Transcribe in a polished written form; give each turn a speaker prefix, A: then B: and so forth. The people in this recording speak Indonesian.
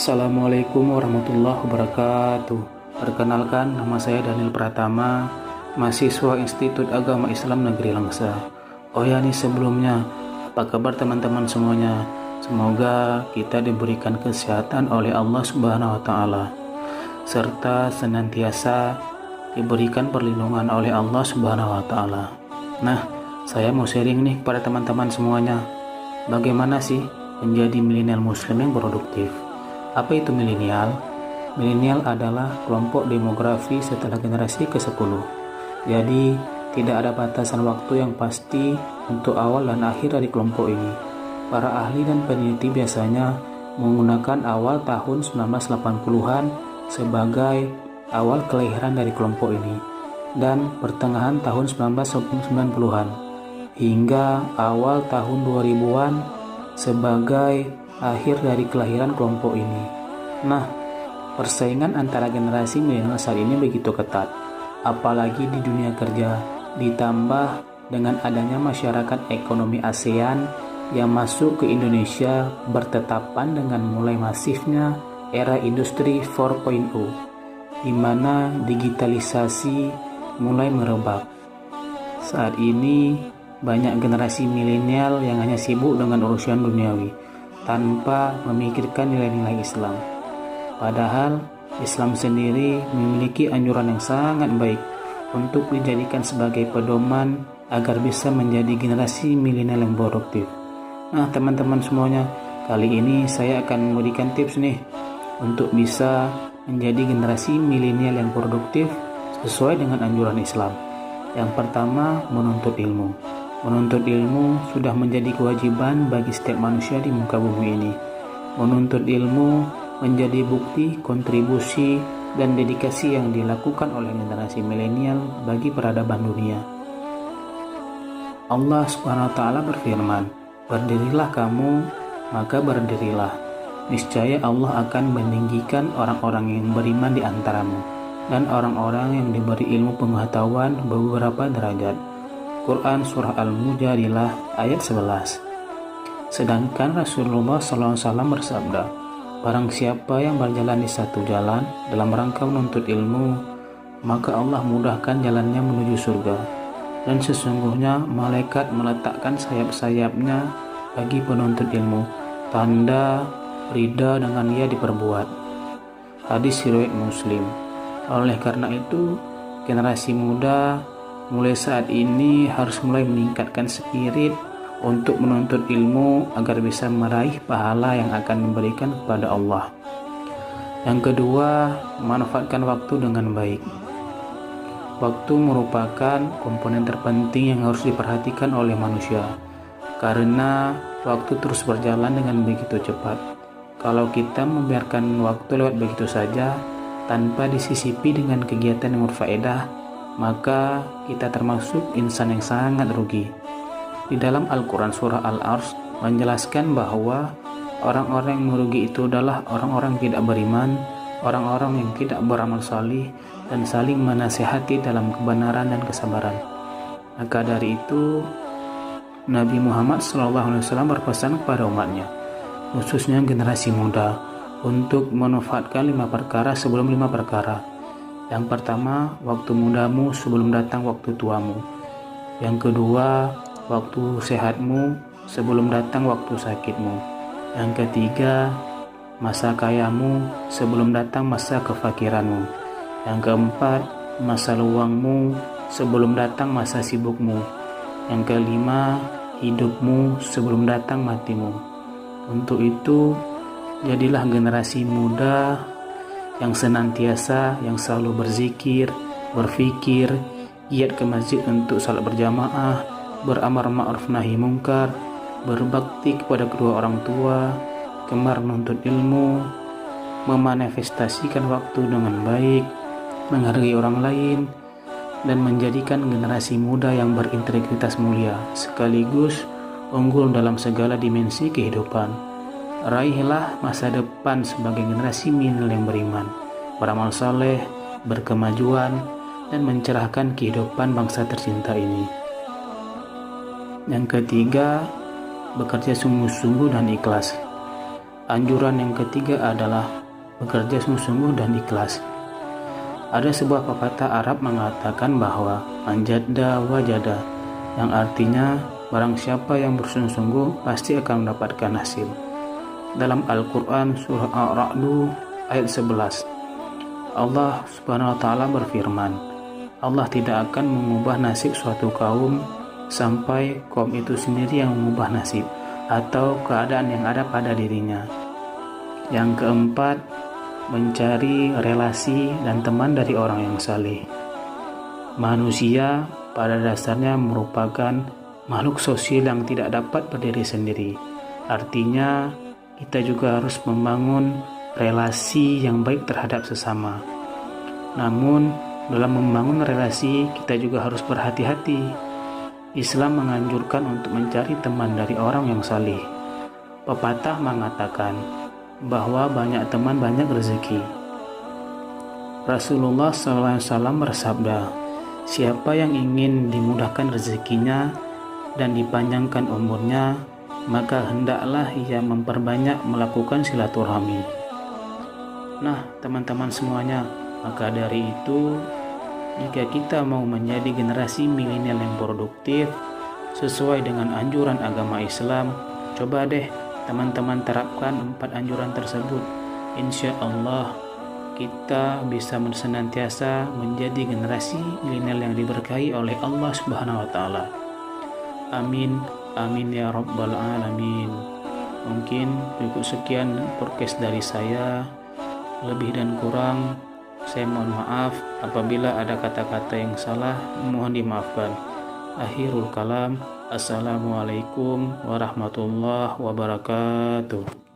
A: Assalamualaikum warahmatullahi wabarakatuh. Perkenalkan, nama saya Daniel Pratama, mahasiswa Institut Agama Islam Negeri Langsa. Oh ya nih sebelumnya, apa kabar teman-teman semuanya? Semoga kita diberikan kesehatan oleh Allah Subhanahu wa taala serta senantiasa diberikan perlindungan oleh Allah Subhanahu wa taala. Nah, saya mau sharing nih kepada teman-teman semuanya. Bagaimana sih menjadi milenial muslim yang produktif? Apa itu milenial? Milenial adalah kelompok demografi setelah generasi ke-10. Jadi, tidak ada batasan waktu yang pasti untuk awal dan akhir dari kelompok ini. Para ahli dan peneliti biasanya menggunakan awal tahun 1980-an sebagai awal kelahiran dari kelompok ini dan pertengahan tahun 1990-an hingga awal tahun 2000-an sebagai akhir dari kelahiran kelompok ini. Nah, persaingan antara generasi milenial saat ini begitu ketat, apalagi di dunia kerja, ditambah dengan adanya masyarakat ekonomi ASEAN yang masuk ke Indonesia bertetapan dengan mulai masifnya era industri 4.0, di mana digitalisasi mulai merebak. Saat ini banyak generasi milenial yang hanya sibuk dengan urusan duniawi tanpa memikirkan nilai-nilai Islam. Padahal Islam sendiri memiliki anjuran yang sangat baik untuk dijadikan sebagai pedoman agar bisa menjadi generasi milenial yang produktif. Nah teman-teman semuanya, kali ini saya akan memberikan tips nih untuk bisa menjadi generasi milenial yang produktif sesuai dengan anjuran Islam. Yang pertama, menuntut ilmu. Menuntut ilmu sudah menjadi kewajiban bagi setiap manusia di muka bumi ini. Menuntut ilmu menjadi bukti kontribusi dan dedikasi yang dilakukan oleh generasi milenial bagi peradaban dunia. Allah Subhanahu wa taala berfirman, "Berdirilah kamu, maka berdirilah. Niscaya Allah akan meninggikan orang-orang yang beriman di antaramu dan orang-orang yang diberi ilmu pengetahuan beberapa derajat." Quran Surah Al-Mujadilah ayat 11. Sedangkan Rasulullah SAW bersabda, barang siapa yang berjalan di satu jalan dalam rangka menuntut ilmu, maka Allah mudahkan jalannya menuju surga. Dan sesungguhnya malaikat meletakkan sayap-sayapnya bagi penuntut ilmu, tanda ridha dengan ia diperbuat. Hadis riwayat Muslim. Oleh karena itu, generasi muda mulai saat ini harus mulai meningkatkan spirit untuk menuntut ilmu agar bisa meraih pahala yang akan memberikan kepada Allah. Yang kedua, manfaatkan waktu dengan baik. Waktu merupakan komponen terpenting yang harus diperhatikan oleh manusia, karena waktu terus berjalan dengan begitu cepat. Kalau kita membiarkan waktu lewat begitu saja, tanpa disisipi dengan kegiatan yang berfaedah, maka kita termasuk insan yang sangat rugi. Di dalam Al-Quran Surah Al-Ars menjelaskan bahwa orang-orang yang merugi itu adalah orang-orang yang tidak beriman, orang-orang yang tidak beramal salih, dan saling menasihati dalam kebenaran dan kesabaran. Maka dari itu, Nabi Muhammad SAW berpesan kepada umatnya, khususnya generasi muda, untuk memanfaatkan 5 perkara sebelum 5 perkara. Yang pertama, waktu mudamu sebelum datang waktu tuamu. Yang kedua, waktu sehatmu sebelum datang waktu sakitmu. Yang ketiga, masa kayamu sebelum datang masa kefakiranmu. Yang keempat, masa luangmu sebelum datang masa sibukmu. Yang kelima, hidupmu sebelum datang matimu. Untuk itu, jadilah generasi muda yang senantiasa, yang selalu berzikir, berfikir, giat ke masjid untuk salat berjamaah, beramar ma'ruf nahi mungkar, berbakti kepada kedua orang tua, gemar menuntut ilmu, memanifestasikan waktu dengan baik, menghargai orang lain, dan menjadikan generasi muda yang berintegritas mulia, sekaligus unggul dalam segala dimensi kehidupan. Raihlah masa depan sebagai generasi milenial yang beriman, beramal saleh, berkemajuan, dan mencerahkan kehidupan bangsa tercinta ini. Yang ketiga, bekerja sungguh-sungguh dan ikhlas. Anjuran yang ketiga adalah bekerja sungguh-sungguh dan ikhlas. Ada sebuah pepatah Arab mengatakan bahwa manjada wajada, yang artinya barang siapa yang bersungguh-sungguh pasti akan mendapatkan hasil. Dalam Al-Quran surah Ar-Ra'd ayat 11, Allah Subhanahu wa Ta'ala berfirman, Allah tidak akan mengubah nasib suatu kaum sampai kaum itu sendiri yang mengubah nasib atau keadaan yang ada pada dirinya. Yang keempat, mencari relasi dan teman dari orang yang saleh. Manusia pada dasarnya merupakan makhluk sosial yang tidak dapat berdiri sendiri. Artinya, kita juga harus membangun relasi yang baik terhadap sesama. Namun, dalam membangun relasi, kita juga harus berhati-hati. Islam menganjurkan untuk mencari teman dari orang yang saleh. Pepatah mengatakan bahwa banyak teman banyak rezeki. Rasulullah SAW bersabda, siapa yang ingin dimudahkan rezekinya dan dipanjangkan umurnya, maka hendaklah ia memperbanyak melakukan silaturahmi. Nah, teman-teman semuanya, maka dari itu, jika kita mau menjadi generasi milenial yang produktif sesuai dengan anjuran agama Islam, coba deh teman-teman terapkan 4 anjuran tersebut. Insya Allah kita bisa senantiasa menjadi generasi milenial yang diberkahi oleh Allah Subhanahu wa Ta'ala. Amin, amin ya rabbal alamin. Mungkin cukup sekian podcast dari saya. Lebih dan kurang saya mohon maaf. Apabila ada kata-kata yang salah, mohon dimaafkan. Akhirul kalam, assalamualaikum warahmatullahi wabarakatuh.